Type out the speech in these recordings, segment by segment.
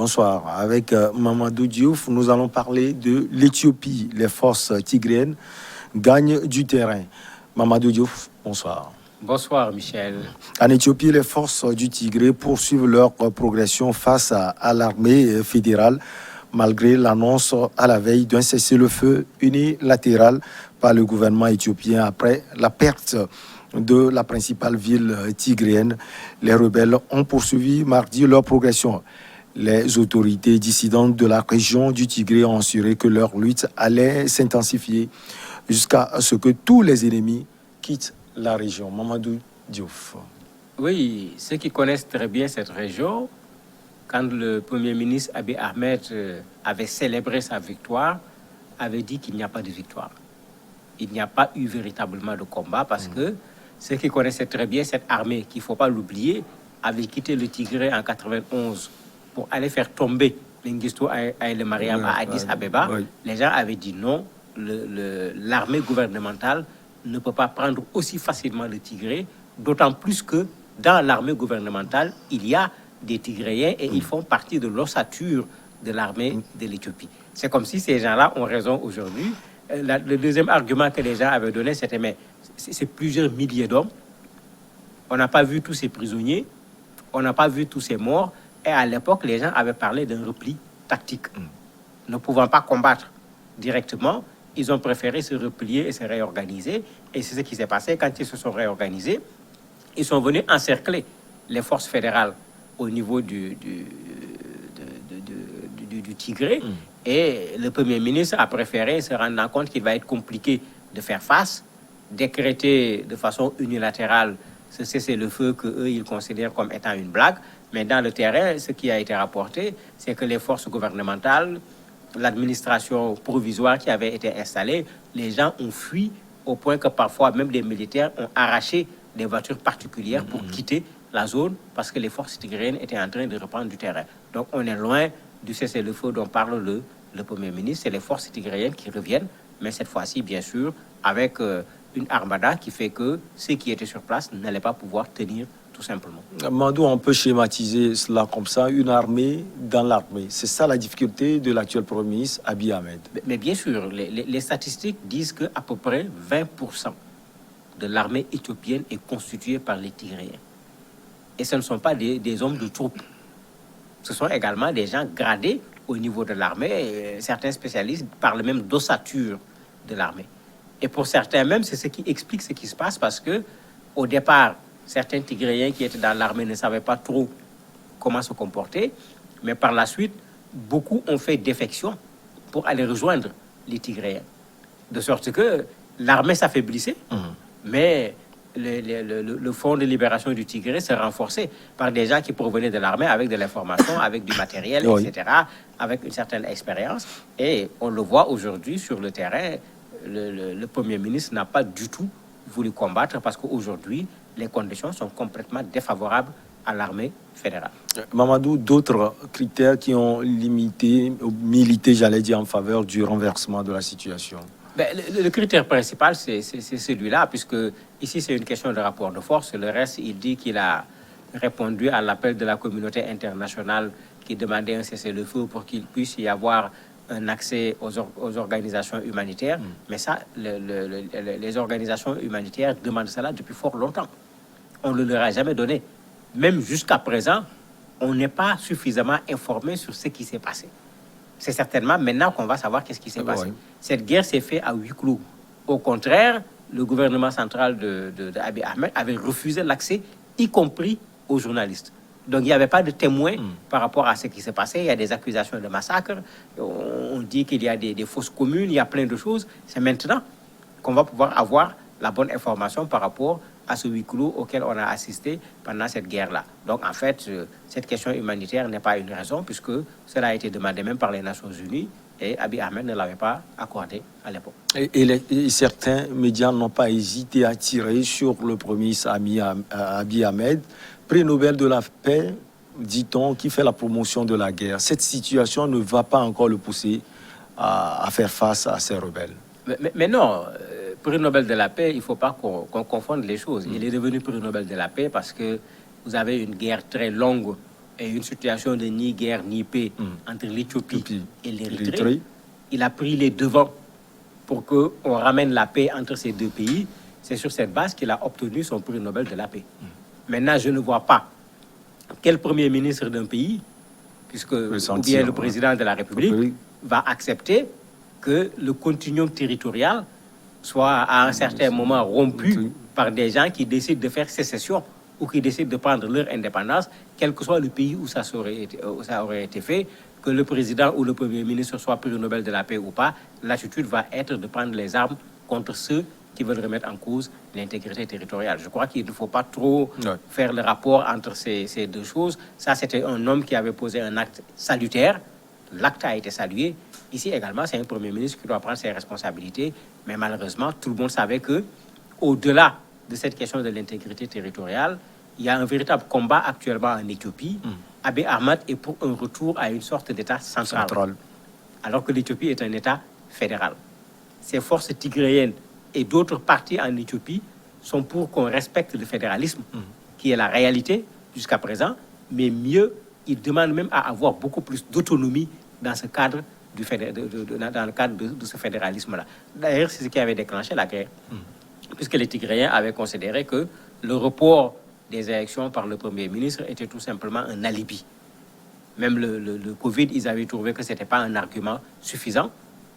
Bonsoir. Avec Mamadou Diouf, nous allons parler de l'Éthiopie. Les forces tigréennes gagnent du terrain. Mamadou Diouf, bonsoir. Bonsoir Michel. En Éthiopie, les forces du Tigré poursuivent leur progression face à l'armée fédérale, malgré l'annonce à la veille d'un cessez-le-feu unilatéral par le gouvernement éthiopien après la perte de la principale ville tigréenne. Les rebelles ont poursuivi mardi leur progression. Les autorités dissidentes de la région du Tigré ont assuré que leur lutte allait s'intensifier jusqu'à ce que tous les ennemis quittent la région. Mamadou Diouf. Oui, ceux qui connaissent très bien cette région, quand le Premier ministre Abiy Ahmed avait célébré sa victoire, avait dit qu'il n'y a pas de victoire. Il n'y a pas eu véritablement de combat parce que ceux qui connaissaient très bien cette armée, qu'il ne faut pas l'oublier, avait quitté le Tigré en 91 pour aller faire tomber Mengistu Haïlé Mariam à Addis Abeba. Les gens avaient dit non, l'armée gouvernementale ne peut pas prendre aussi facilement le Tigré, d'autant plus que dans l'armée gouvernementale, il y a des Tigréens et ils font partie de l'ossature de l'armée de l'Éthiopie. C'est comme si ces gens-là ont raison aujourd'hui. Le deuxième argument que les gens avaient donné, c'était mais c'est plusieurs milliers d'hommes. On n'a pas vu tous ces prisonniers, on n'a pas vu tous ces morts. Et à l'époque, les gens avaient parlé d'un repli tactique. Ne pouvant pas combattre directement, ils ont préféré se replier et se réorganiser. Et c'est ce qui s'est passé quand ils se sont réorganisés. Ils sont venus encercler les forces fédérales au niveau du Tigré. Et le Premier ministre a préféré, se rendant compte qu'il va être compliqué de faire face, décréter de façon unilatérale ce cessez-le-feu qu'eux, ils considèrent comme étant une blague. Mais dans le terrain, ce qui a été rapporté, c'est que les forces gouvernementales, l'administration provisoire qui avait été installée, les gens ont fui au point que parfois même des militaires ont arraché des voitures particulières pour quitter la zone parce que les forces tigréennes étaient en train de reprendre du terrain. Donc on est loin du cessez-le-feu dont parle le Premier ministre. C'est les forces tigréennes qui reviennent, mais cette fois-ci, bien sûr, avec une armada qui fait que ceux qui étaient sur place n'allaient pas pouvoir tenir tout simplement. Mandou, on peut schématiser cela comme ça, une armée dans l'armée. C'est ça la difficulté de l'actuel Premier ministre Abiy Ahmed. Mais bien sûr, les statistiques disent qu'à peu près 20% de l'armée éthiopienne est constituée par les Tigréens. Et ce ne sont pas des hommes de troupes. Ce sont également des gens gradés au niveau de l'armée. Certains spécialistes parlent même d'ossature de l'armée. Et pour certains même, c'est ce qui explique ce qui se passe parce que au départ, certains Tigréens qui étaient dans l'armée ne savaient pas trop comment se comporter. Mais par la suite, beaucoup ont fait défection pour aller rejoindre les Tigréens. De sorte que l'armée s'affaiblissait, mais le Front de libération du Tigré s'est renforcé par des gens qui provenaient de l'armée avec de l'information, avec du matériel, etc., avec une certaine expérience. Et on le voit aujourd'hui sur le terrain, le Premier ministre n'a pas du tout voulu combattre parce qu'aujourd'hui, les conditions sont complètement défavorables à l'armée fédérale. Mamadou, d'autres critères qui ont milité, j'allais dire, en faveur du renversement de la situation? Le critère principal, c'est celui-là, puisque ici, c'est une question de rapport de force. Le reste, il dit qu'il a répondu à l'appel de la communauté internationale qui demandait un cessez-le-feu pour qu'il puisse y avoir un accès aux organisations humanitaires. Mais ça, les organisations humanitaires demandent cela depuis fort longtemps. On ne leur a jamais donné. Même jusqu'à présent, on n'est pas suffisamment informé sur ce qui s'est passé. C'est certainement maintenant qu'on va savoir qu'est-ce qui s'est passé. Cette guerre s'est faite à huis clos. Au contraire, le gouvernement central de Abiy Ahmed avait refusé l'accès, y compris aux journalistes. Donc, il n'y avait pas de témoins par rapport à ce qui s'est passé. Il y a des accusations de massacre. On dit qu'il y a des fausses communes. Il y a plein de choses. C'est maintenant qu'on va pouvoir avoir la bonne information par rapport à ce huis clos auquel on a assisté pendant cette guerre-là. Donc, en fait, cette question humanitaire n'est pas une raison puisque cela a été demandé même par les Nations Unies et Abiy Ahmed ne l'avait pas accordé à l'époque. Et certains médias n'ont pas hésité à tirer sur le premier ministre Abiy Ahmed, prix Nobel de la paix, dit-on, qui fait la promotion de la guerre. Cette situation ne va pas encore le pousser à faire face à ces rebelles. Mais non, prix Nobel de la paix, il ne faut pas qu'on confonde les choses. Il est devenu prix Nobel de la paix parce que vous avez une guerre très longue et une situation de ni guerre ni paix entre l'Éthiopie et l'Érythrée, il a pris les devants pour qu'on ramène la paix entre ces deux pays. C'est sur cette base qu'il a obtenu son prix Nobel de la paix. Maintenant, je ne vois pas quel premier ministre d'un pays, puisque ou bien le président de la République, va accepter que le continuum territorial soit à un certain moment rompu par des gens qui décident de faire sécession ou qui décident de prendre leur indépendance, quel que soit le pays où ça aurait été fait, que le président ou le premier ministre soit prix Nobel de la paix ou pas, l'attitude va être de prendre les armes contre ceux qui veulent remettre en cause l'intégrité territoriale. Je crois qu'il ne faut pas trop faire le rapport entre ces deux choses. Ça, c'était un homme qui avait posé un acte salutaire. L'acte a été salué. Ici également, c'est un premier ministre qui doit prendre ses responsabilités. Mais malheureusement, tout le monde savait que, au-delà de cette question de l'intégrité territoriale, il y a un véritable combat actuellement en Éthiopie. Abiy Ahmed est pour un retour à une sorte d'État central, alors que l'Éthiopie est un État fédéral. Ces forces tigréennes et d'autres partis en Éthiopie sont pour qu'on respecte le fédéralisme, qui est la réalité jusqu'à présent, mais mieux, ils demandent même à avoir beaucoup plus d'autonomie dans ce cadre dans le cadre de ce fédéralisme-là. D'ailleurs, c'est ce qui avait déclenché la guerre, puisque les Tigréens avaient considéré que le report des élections par le Premier ministre était tout simplement un alibi. Même le Covid, ils avaient trouvé que ce n'était pas un argument suffisant.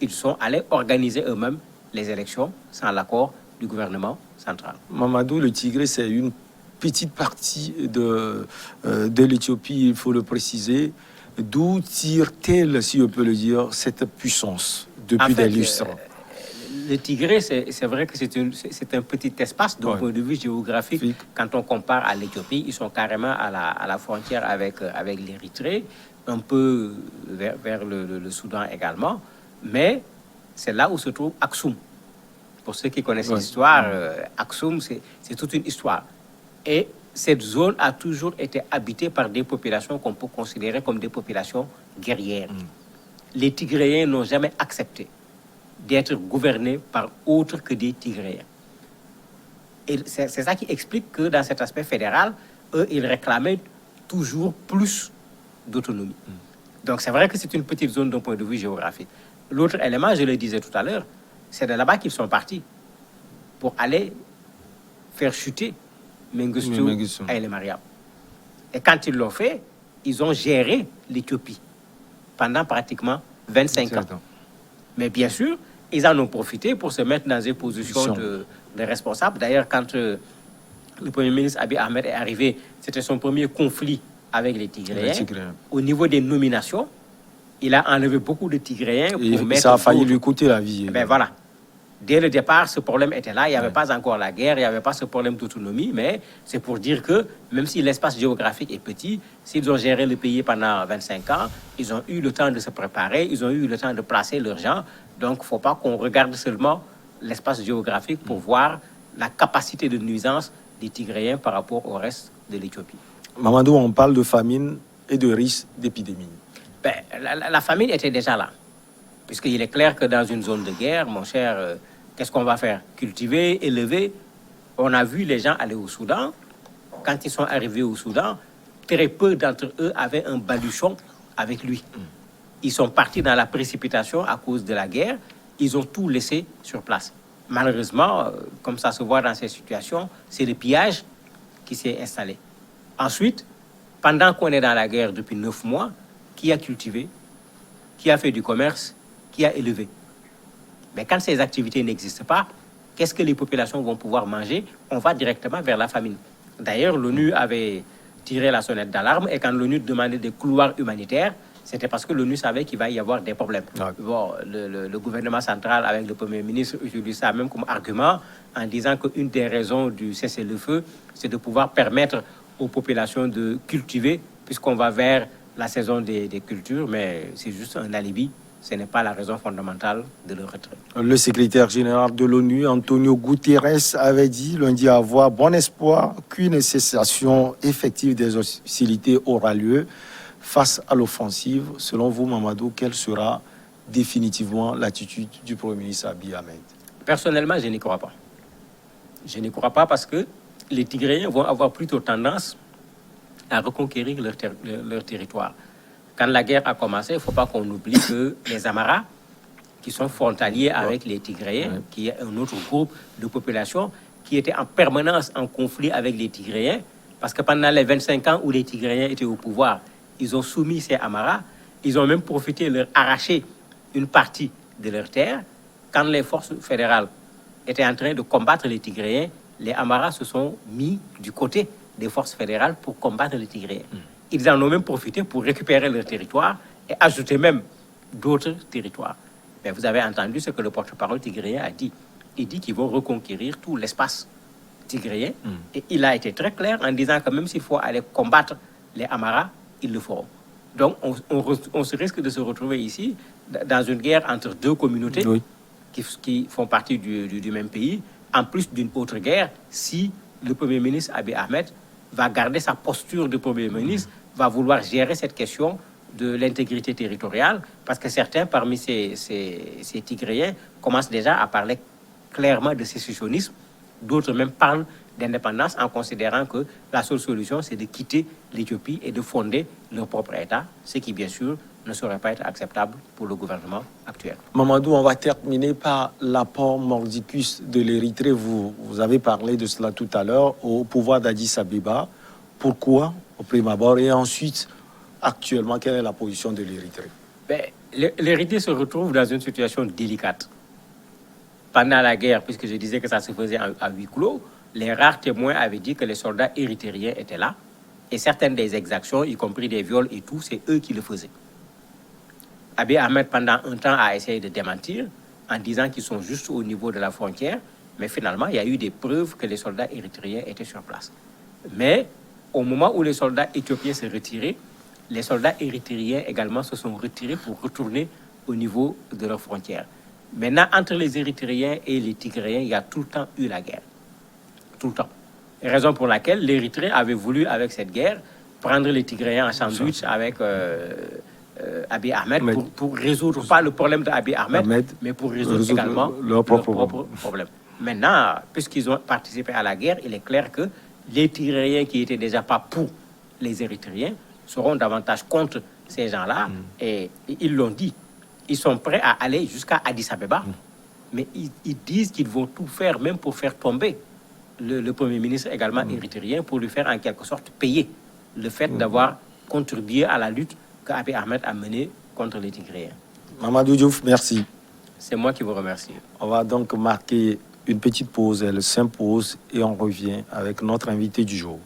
Ils sont allés organiser eux-mêmes les élections sans l'accord du gouvernement central. Mamadou, le Tigré, c'est une petite partie de l'Éthiopie, il faut le préciser. D'où tire-t-elle, si on peut le dire, cette puissance depuis des lustres? Le Tigré, c'est vrai que c'est un petit espace d'un point de vue géographique. Quand on compare à l'Éthiopie, ils sont carrément à la frontière avec l'Érythrée, un peu vers le Soudan également. Mais c'est là où se trouve Aksum. Pour ceux qui connaissent l'histoire, Aksum, c'est toute une histoire. Et cette zone a toujours été habitée par des populations qu'on peut considérer comme des populations guerrières. Les Tigréens n'ont jamais accepté d'être gouvernés par autres que des Tigréens. Et c'est ça qui explique que dans cet aspect fédéral, eux, ils réclamaient toujours plus d'autonomie. Donc c'est vrai que c'est une petite zone d'un point de vue géographique. L'autre élément, je le disais tout à l'heure, c'est de là-bas qu'ils sont partis pour aller faire chuter Mengistu Haile Mariam. Et quand ils l'ont fait, ils ont géré l'Éthiopie pendant pratiquement 25 ans. Mais bien sûr, ils en ont profité pour se mettre dans des positions de responsables. D'ailleurs, quand le Premier ministre Abiy Ahmed est arrivé, c'était son premier conflit avec les Tigréens. Au niveau des nominations, il a enlevé beaucoup de Tigréens. Et ça a failli lui coûter la vie. Ben voilà. Dès le départ, ce problème était là. Il n'y avait pas encore la guerre, il n'y avait pas ce problème d'autonomie, mais c'est pour dire que même si l'espace géographique est petit, s'ils ont géré le pays pendant 25 ans, ils ont eu le temps de se préparer, ils ont eu le temps de placer leurs gens. Donc, il ne faut pas qu'on regarde seulement l'espace géographique pour voir la capacité de nuisance des Tigréens par rapport au reste de l'Éthiopie. Mamadou, on parle de famine et de risque d'épidémie. Ben, la famine était déjà là. Puisqu'il est clair que dans une zone de guerre, mon cher, qu'est-ce qu'on va faire? Cultiver, élever. On a vu les gens aller au Soudan. Quand ils sont arrivés au Soudan, très peu d'entre eux avaient un baluchon avec lui. Ils sont partis dans la précipitation à cause de la guerre. Ils ont tout laissé sur place. Malheureusement, comme ça se voit dans ces situations, c'est le pillage qui s'est installé. Ensuite, pendant qu'on est dans la guerre depuis 9 mois, qui a cultivé? Qui a fait du commerce? Qui a élevé? Mais quand ces activités n'existent pas, qu'est-ce que les populations vont pouvoir manger? On va directement vers la famine. D'ailleurs, l'ONU avait tiré la sonnette d'alarme et quand l'ONU demandait des couloirs humanitaires, c'était parce que l'ONU savait qu'il va y avoir des problèmes. Bon, le gouvernement central avec le Premier ministre utilise ça même comme argument en disant qu'une des raisons du cessez-le-feu, c'est de pouvoir permettre aux populations de cultiver puisqu'on va vers la saison des cultures, mais c'est juste un alibi. Ce n'est pas la raison fondamentale de leur retrait. Le secrétaire général de l'ONU, Antonio Guterres, avait dit lundi avoir bon espoir qu'une cessation effective des hostilités aura lieu face à l'offensive. Selon vous, Mamadou, quelle sera définitivement l'attitude du Premier ministre Abiy Ahmed? Personnellement, je n'y crois pas. Je n'y crois pas parce que les Tigréens vont avoir plutôt tendance à reconquérir leur territoire. Quand la guerre a commencé, il ne faut pas qu'on oublie que les Amaras, qui sont frontaliers avec les Tigréens, qui est un autre groupe de population qui était en permanence en conflit avec les Tigréens, parce que pendant les 25 ans où les Tigréens étaient au pouvoir, ils ont soumis ces Amaras, ils ont même profité de leur arracher une partie de leurs terres. Quand les forces fédérales étaient en train de combattre les Tigréens, les Amaras se sont mis du côté des forces fédérales pour combattre les Tigréens. Ils en ont même profité pour récupérer leur territoire et ajouter même d'autres territoires. Mais vous avez entendu ce que le porte-parole tigréen a dit. Il dit qu'ils vont reconquérir tout l'espace tigréen. Et il a été très clair en disant que même s'il faut aller combattre les Amaras, ils le feront. Donc on se risque de se retrouver ici dans une guerre entre deux communautés qui font partie du même pays, en plus d'une autre guerre, si le Premier ministre Abiy Ahmed va garder sa posture de Premier ministre, va vouloir gérer cette question de l'intégrité territoriale, parce que certains parmi ces Tigréens commencent déjà à parler clairement de sécessionnisme, d'autres même parlent d'indépendance en considérant que la seule solution, c'est de quitter l'Éthiopie et de fonder leur propre État, ce qui, bien sûr, ne saurait pas être acceptable pour le gouvernement actuel. Mamadou, on va terminer par l'apport mordicus de l'Érythrée. Vous avez parlé de cela tout à l'heure, au pouvoir d'Addis Abeba. Pourquoi, au prime abord, et ensuite, actuellement, quelle est la position de l'Érythrée? L'Érythrée se retrouve dans une situation délicate. Pendant la guerre, puisque je disais que ça se faisait à huis clos, les rares témoins avaient dit que les soldats érythréens étaient là. Et certaines des exactions, y compris des viols et tout, c'est eux qui le faisaient. Abiy Ahmed, pendant un temps, a essayé de démentir en disant qu'ils sont juste au niveau de la frontière. Mais finalement, il y a eu des preuves que les soldats érythréens étaient sur place. Mais au moment où les soldats éthiopiens se retiraient, les soldats érythréens également se sont retirés pour retourner au niveau de leurs frontières. Maintenant, entre les Érythréens et les Tigréens, il y a tout le temps eu la guerre. Tout le temps. Raison pour laquelle l'Érythrée avait voulu, avec cette guerre, prendre les Tigréens en sandwich avec Abiy Ahmed pour résoudre pas le problème d'Abiy Ahmed, mais pour résoudre également leur propre problème. Maintenant, puisqu'ils ont participé à la guerre, il est clair que les Tigréens qui étaient déjà pas pour les Érythréens seront davantage contre ces gens-là. Et ils l'ont dit. Ils sont prêts à aller jusqu'à Addis Abeba. Mais ils disent qu'ils vont tout faire, même pour faire tomber le Premier ministre également érythréen, pour lui faire en quelque sorte payer le fait d'avoir contribué à la lutte qu'Abiy Ahmed a menée contre les Tigréens. Mamadou Diouf, merci. C'est moi qui vous remercie. On va donc marquer une petite pause, elle s'impose, et on revient avec notre invité du jour.